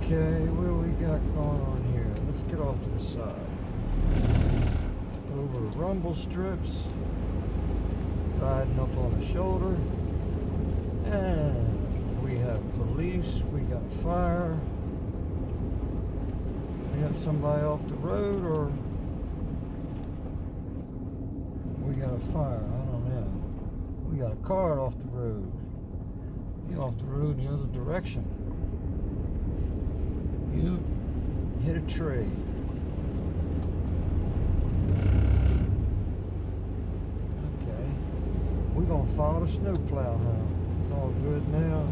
Okay, what do we got going on here? Let's get off to the side. Over rumble strips. Riding up on the shoulder. And we have police. We got fire. We have somebody off the road, or we got a fire. I don't know. We got a car off the road. You off the road in the other direction. You hit a tree. Okay. We're gonna follow the snowplow, huh? It's all good now.